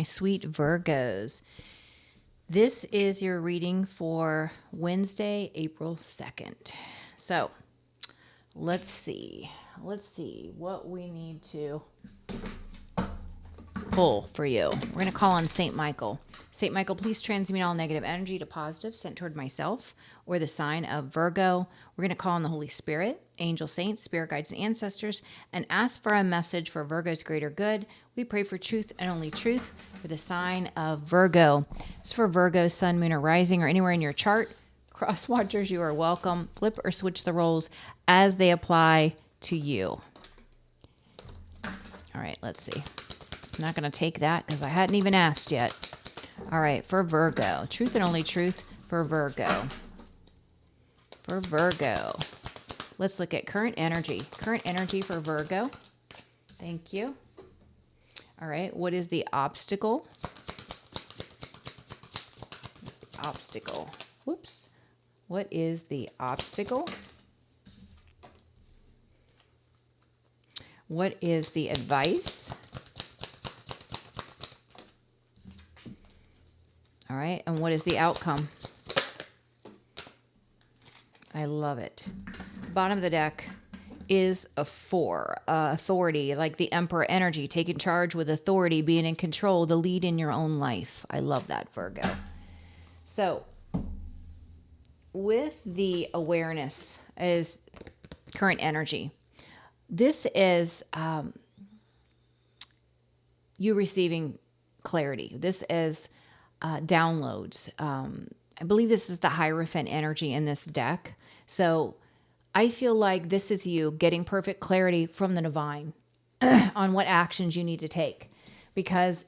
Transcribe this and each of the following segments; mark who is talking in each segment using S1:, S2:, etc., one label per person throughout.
S1: my sweet Virgos. This is your reading for Wednesday, April 2nd. So let's see what we need to pull for you. We're going to call on St. Michael. St. Michael, please transmute all negative energy to positive sent toward myself or the sign of Virgo. We're going to call on the Holy Spirit, angel saints, spirit guides, and ancestors, and ask for a message for Virgo's greater good. We pray for truth and only truth for the sign of Virgo. It's for Virgo, sun, moon, or rising, or anywhere in your chart. Cross watchers, you are welcome. Flip or switch the roles as they apply to you. All right, let's see. I'm not going to take that because I hadn't even asked yet. All right, for Virgo. Truth and only truth for Virgo. For Virgo. Let's look at current energy. Current energy for Virgo. Thank you. All right, what is the obstacle? Obstacle. Whoops. What is the obstacle? What is the advice? All right, and what is the outcome? I love it. Bottom of the deck is a 4, authority, like the Emperor energy, taking charge with authority, being in control, the lead in your own life. I love that, Virgo. So with the awareness is current energy. This is you receiving clarity. This is downloads. I believe this is the Hierophant energy in this deck. So I feel like this is you getting perfect clarity from the divine on what actions you need to take. Because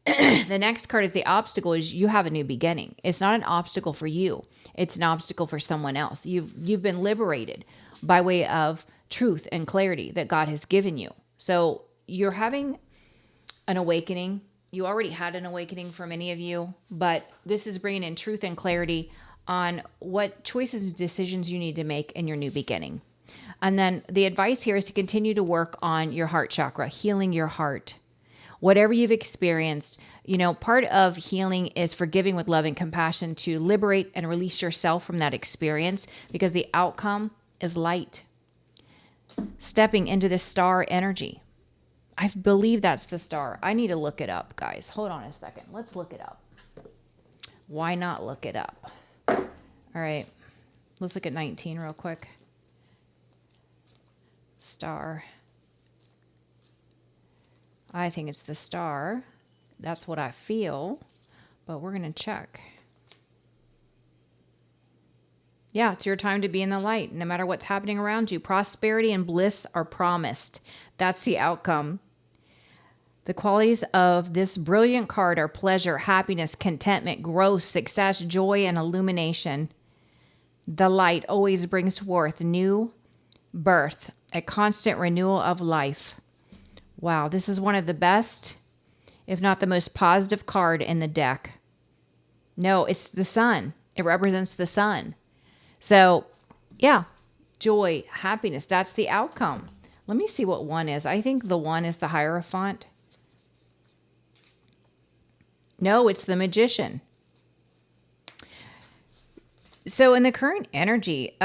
S1: the next card is the obstacle, is you have a new beginning. It's not an obstacle for you. It's an obstacle for someone else. You've been liberated by way of truth and clarity that God has given you. So you're having an awakening. You already had an awakening for many of you, but this is bringing in truth and clarity on what choices and decisions you need to make in your new beginning. And then the advice here is to continue to work on your heart chakra, healing your heart. Whatever you've experienced, part of healing is forgiving with love and compassion to liberate and release yourself from that experience, because the outcome is light. Stepping into this star energy. I believe that's the star. I need to look it up, guys. Hold on a second. Let's look it up. Why not look it up? All right. Let's look at 19 real quick. Star. I think it's the star. That's what I feel. But we're going to check. Yeah, it's your time to be in the light. No matter what's happening around you, prosperity and bliss are promised. That's the outcome. The qualities of this brilliant card are pleasure, happiness, contentment, growth, success, joy, and illumination. The light always brings forth new birth, a constant renewal of life. Wow, this is one of the best, if not the most positive card in the deck. No, it's the sun. It represents the sun. So, yeah, joy, happiness, that's the outcome. Let me see what 1 is. I think the 1 is the Hierophant. No, it's the Magician. So in the current energy,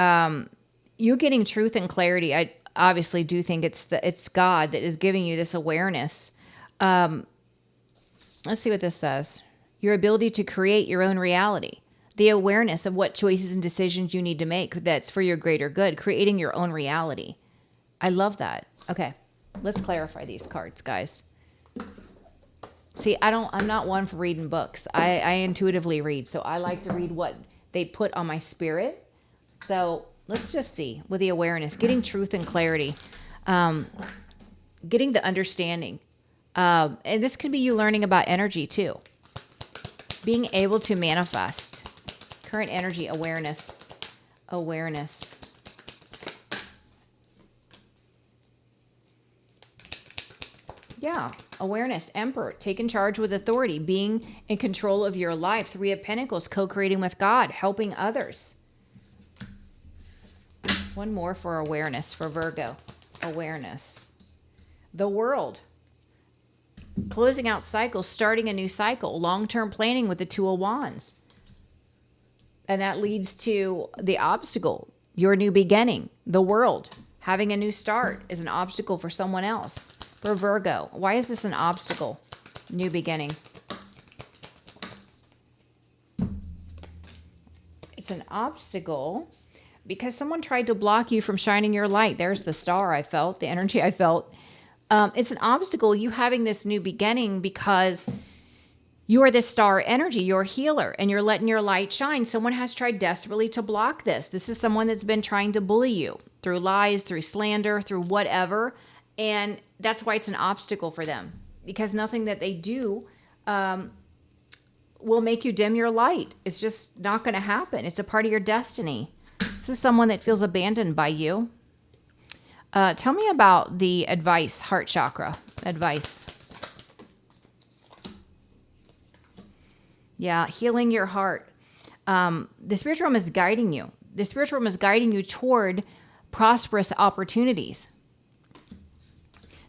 S1: you're getting truth and clarity. I obviously do think it's God that is giving you this awareness. Let's see what this says. Your ability to create your own reality. The awareness of what choices and decisions you need to make that's for your greater good. Creating your own reality. I love that. Okay, let's clarify these cards, guys. See, I'm not one for reading books. I intuitively read, so I like to read what they put on my spirit. So let's just see with the awareness, getting truth and clarity, getting the understanding. And this could be you learning about energy too. Being able to manifest. Current energy, awareness. Awareness. Yeah, awareness, Emperor, taking charge with authority, being in control of your life. 3 of Pentacles, co-creating with God, helping others. One more for awareness for Virgo. Awareness. The World. Closing out cycles, starting a new cycle, long-term planning with the Two of Wands. And that leads to the obstacle, your new beginning, the world. Having a new start is an obstacle for someone else. For Virgo, why is this an obstacle? New beginning. It's an obstacle because someone tried to block you from shining your light. There's the star I felt, the energy I felt. It's an obstacle, you having this new beginning, because you are this star energy. You're a healer and you're letting your light shine. Someone has tried desperately to block this. This is someone that's been trying to bully you through lies, through slander, through whatever. And that's why it's an obstacle for them, because nothing that they do will make you dim your light. It's just not going to happen. It's a part of your destiny. This is someone that feels abandoned by you. Tell me about the advice, heart chakra, advice. Yeah, healing your heart. The spiritual realm is guiding you. The spiritual realm is guiding you toward prosperous opportunities.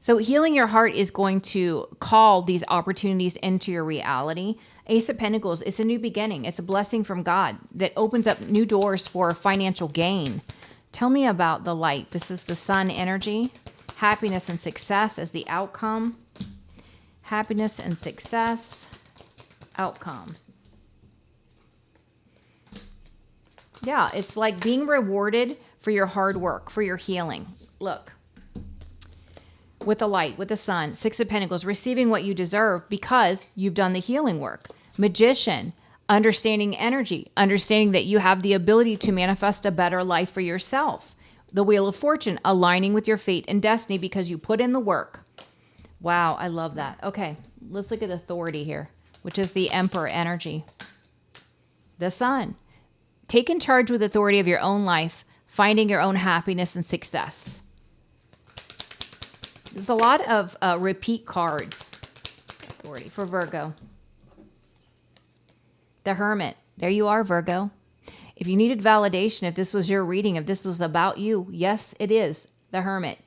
S1: So healing your heart is going to call these opportunities into your reality. Ace of Pentacles, it's a new beginning. It's a blessing from God that opens up new doors for financial gain. Tell me about the light. This is the sun energy. Happiness and success as the outcome. Happiness and success, outcome. Yeah, it's like being rewarded for your hard work, for your healing. Look. With the light, with the sun, Six of Pentacles, receiving what you deserve because you've done the healing work. Magician, understanding energy, understanding that you have the ability to manifest a better life for yourself. The Wheel of Fortune, aligning with your fate and destiny because you put in the work. Wow, I love that. Okay, let's look at Authority here, which is the Emperor energy. The Sun, taking charge with authority of your own life, finding your own happiness and success. There's a lot of repeat cards. Authority for Virgo. The Hermit. There you are, Virgo. If you needed validation, if this was your reading, if this was about you, yes, it is. The Hermit.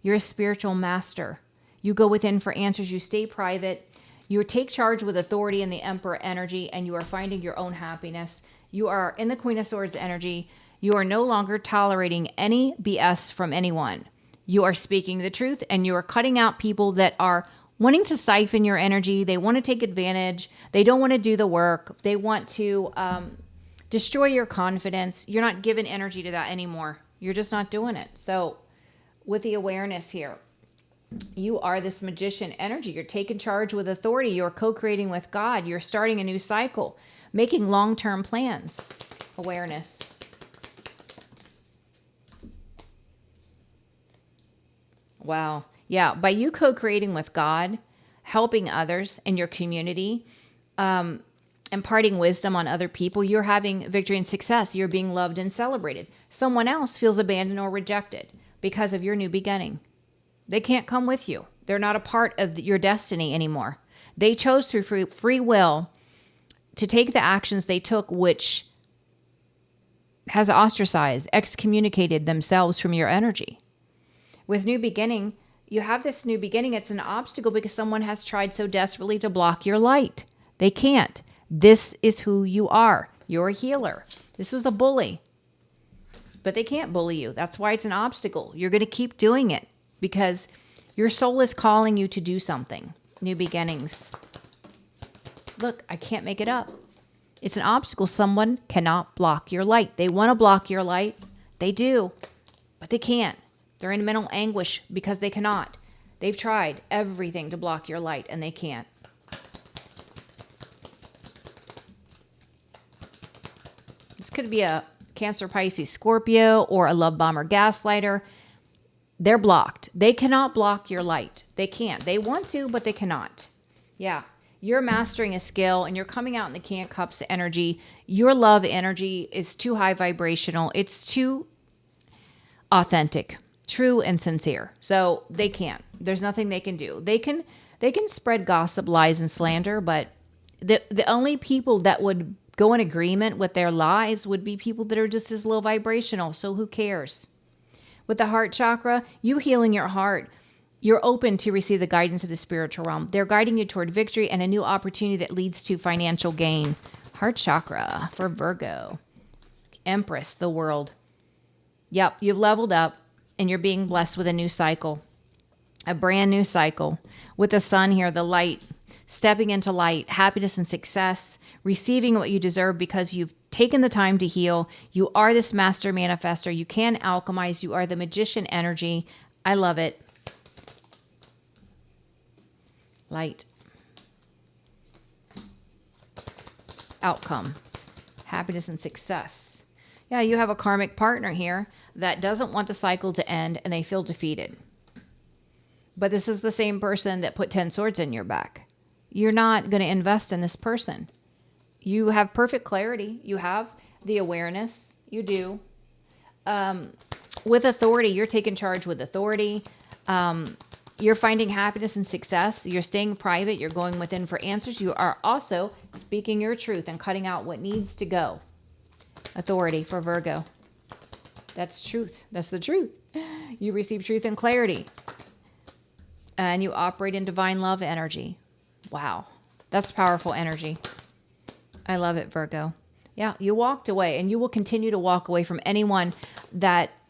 S1: You're a spiritual master. You go within for answers. You stay private. You take charge with authority in the Emperor energy, and you are finding your own happiness. You are in the Queen of Swords energy. You are no longer tolerating any BS from anyone. You are speaking the truth, and you are cutting out people that are wanting to siphon your energy. They want to take advantage. They don't want to do the work. They want to destroy your confidence. You're not giving energy to that anymore. You're just not doing it. So with the awareness here, you are this magician energy. You're taking charge with authority. You're co-creating with God. You're starting a new cycle, making long-term plans. Awareness. Wow. Yeah. By you co-creating with God, helping others in your community, imparting wisdom on other people, you're having victory and success. You're being loved and celebrated. Someone else feels abandoned or rejected because of your new beginning. They can't come with you. They're not a part of your destiny anymore. They chose through free will to take the actions they took, which has ostracized, excommunicated themselves from your energy. With new beginning, you have this new beginning. It's an obstacle because someone has tried so desperately to block your light. They can't. This is who you are. You're a healer. This was a bully, but they can't bully you. That's why it's an obstacle. You're going to keep doing it because your soul is calling you to do something. New beginnings. Look, I can't make it up. It's an obstacle. Someone cannot block your light. They want to block your light. They do, but they can't. They're in mental anguish because they cannot. They've tried everything to block your light and they can't. This could be a Cancer, Pisces, Scorpio, or a love bomber, gaslighter. They're blocked. They cannot block your light. They can't. They want to, but they cannot. Yeah. You're mastering a skill and you're coming out in the King of Cups energy. Your love energy is too high vibrational. It's too authentic. True and sincere. So they can't. There's nothing they can do. They can spread gossip, lies, and slander, but the only people that would go in agreement with their lies would be people that are just as low vibrational. So who cares? With the heart chakra, you healing your heart, You're open to receive the guidance of the spiritual realm. They're guiding you toward victory and a new opportunity that leads to financial gain. Heart chakra for Virgo. Empress, the world. Yep, you've leveled up and you're being blessed with a new cycle. A brand new cycle. With the sun here, the light. Stepping into light, happiness and success. Receiving what you deserve because you've taken the time to heal. You are this master manifester. You can alchemize. You are the magician energy. I love it. Light. Outcome. Happiness and success. Yeah, you have a karmic partner here that doesn't want the cycle to end and they feel defeated. But this is the same person that put 10 swords in your back. You're not going to invest in this person. You have perfect clarity. You have the awareness. You do. With authority, you're taking charge with authority. You're finding happiness and success. You're staying private. You're going within for answers. You are also speaking your truth and cutting out what needs to go. Authority for Virgo. That's truth. That's the truth. You receive truth and clarity. And you operate in divine love energy. Wow. That's powerful energy. I love it, Virgo. Yeah, you walked away and you will continue to walk away from anyone that...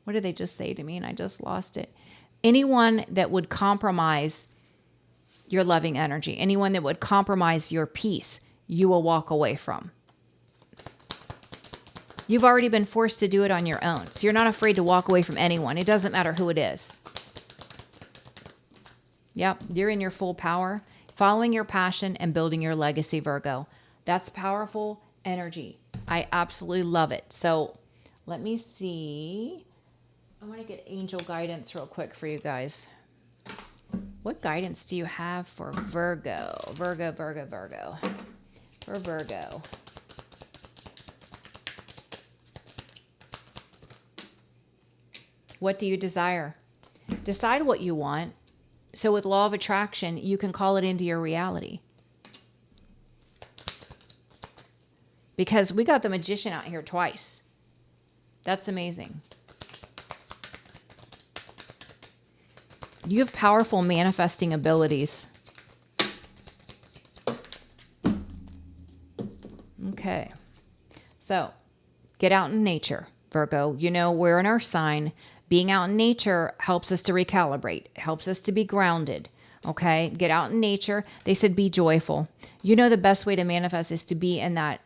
S1: What did they just say to me? And I just lost it. Anyone that would compromise your loving energy, anyone that would compromise your peace, you will walk away from. You've already been forced to do it on your own. So you're not afraid to walk away from anyone. It doesn't matter who it is. Yep, you're in your full power, following your passion and building your legacy, Virgo. That's powerful energy. I absolutely love it. So let me see. I want to get angel guidance real quick for you guys. What guidance do you have for Virgo? Virgo. For Virgo. What do you desire? Decide what you want. So with law of attraction, you can call it into your reality. Because we got the magician out here twice. That's amazing. You have powerful manifesting abilities. Okay. So, get out in nature, Virgo. You know, we're in our sign. Being out in nature helps us to recalibrate. It helps us to be grounded. Okay? Get out in nature. They said be joyful. You know the best way to manifest is to be in that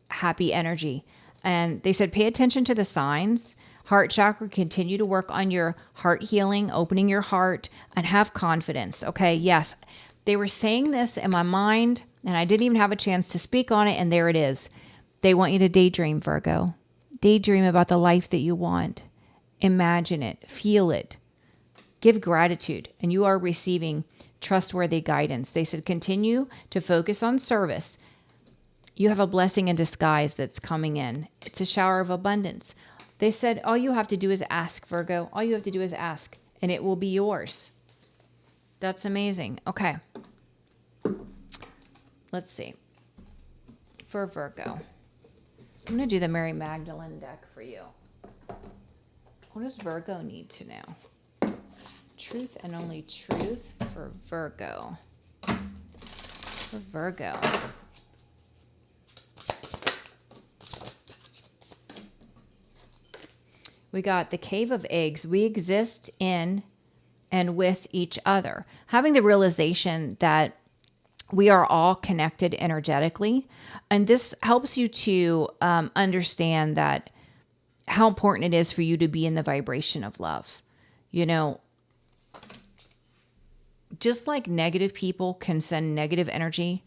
S1: happy energy. And they said pay attention to the signs. Heart chakra, continue to work on your heart healing, opening your heart, and have confidence. Okay, yes. They were saying this in my mind, and I didn't even have a chance to speak on it, and there it is. They want you to daydream, Virgo. Daydream about the life that you want. Imagine it. Feel it. Give gratitude, and you are receiving trustworthy guidance. They said continue to focus on service. You have a blessing in disguise that's coming in. It's a shower of abundance. They said, all you have to do is ask, Virgo. All you have to do is ask, and it will be yours. That's amazing. Okay. Let's see. For Virgo. I'm going to do the Mary Magdalene deck for you. What does Virgo need to know? Truth and only truth for Virgo. For Virgo. We got the cave of eggs. We exist in and with each other. Having the realization that we are all connected energetically. And this helps you to understand that how important it is for you to be in the vibration of love. You know, just like negative people can send negative energy,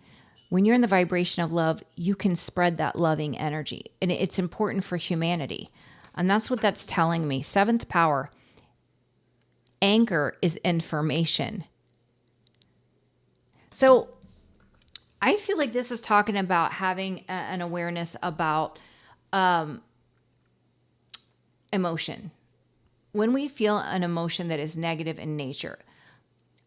S1: when you're in the vibration of love, you can spread that loving energy. And it's important for humanity. And that's what that's telling me. Seventh power. Anchor is information. So I feel like this is talking about having an awareness about emotion. When we feel an emotion that is negative in nature,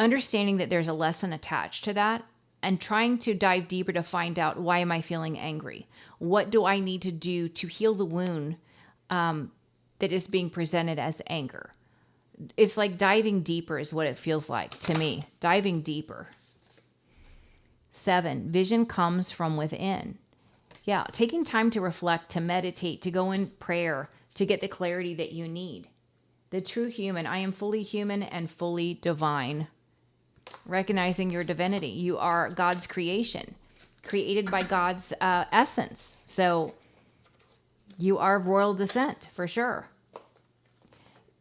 S1: understanding that there's a lesson attached to that and trying to dive deeper to find out, why am I feeling angry? What do I need to do to heal the wound that is being presented as anger? It's like diving deeper is what it feels like to me. Diving deeper. 7, vision comes from within. Yeah, taking time to reflect, to meditate, to go in prayer, to get the clarity that you need. The true human. I am fully human and fully divine. Recognizing your divinity. You are God's creation, created by God's essence. So you are of royal descent for sure.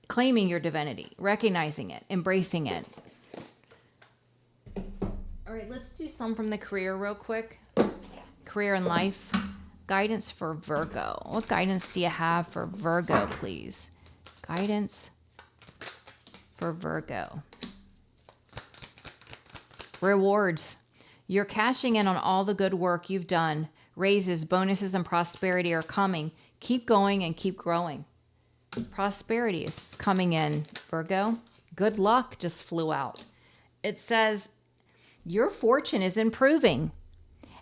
S1: Claiming your divinity, recognizing it, embracing it. All right, let's do some from the career real quick. Career and life. Guidance for Virgo. What guidance do you have for Virgo, please? Guidance for Virgo. Rewards. You're cashing in on all the good work you've done. Raises, bonuses, and prosperity are coming. Keep going and keep growing. Prosperity is coming in, Virgo. Good luck just flew out. It says your fortune is improving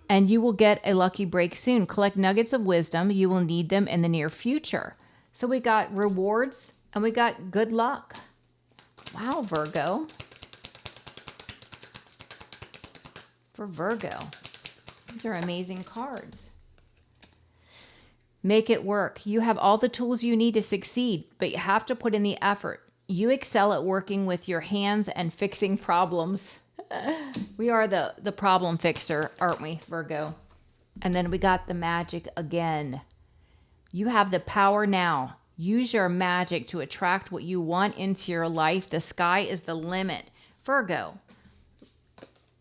S1: and you will get a lucky break soon. Collect nuggets of wisdom. You will need them in the near future. So we got rewards and we got good luck. Wow, Virgo. For Virgo. These are amazing cards. Make it work. You have all the tools you need to succeed, but you have to put in the effort. You excel at working with your hands and fixing problems. We are the problem fixer, aren't we, Virgo? And then we got the magic again. You have the power now. Use your magic to attract what you want into your life. The sky is the limit. Virgo.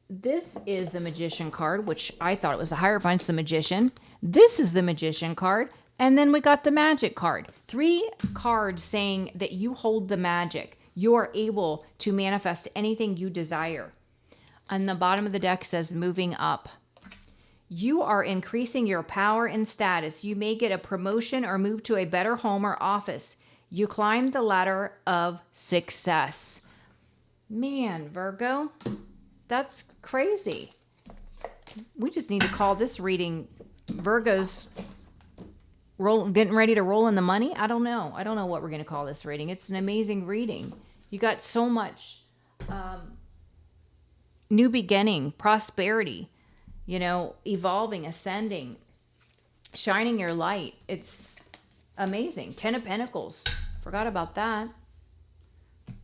S1: This is the Magician card, which I thought it was the Hierophant's, the Magician. This is the Magician card. And then we got the Magic card. 3 cards saying that you hold the magic. You are able to manifest anything you desire. On the bottom of the deck says moving up. You are increasing your power and status. You may get a promotion or move to a better home or office. You climb the ladder of success. Man, Virgo, that's crazy. We just need to call this reading Virgo's getting ready to roll in the money. I don't know. I don't know what we're going to call this reading. It's an amazing reading. You got so much new beginning, prosperity, evolving, ascending, shining your light. It's amazing. 10 of Pentacles. Forgot about that.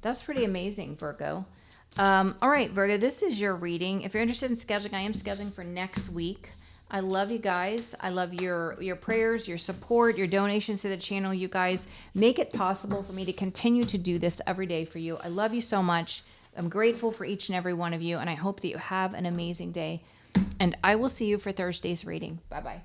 S1: That's pretty amazing, Virgo. All right, Virgo, this is your reading. If you're interested in scheduling, I am scheduling for next week. I love you guys. I love your prayers, your support, your donations to the channel. You guys make it possible for me to continue to do this every day for you. I love you so much. I'm grateful for each and every one of you, and I hope that you have an amazing day. And I will see you for Thursday's reading. Bye-bye.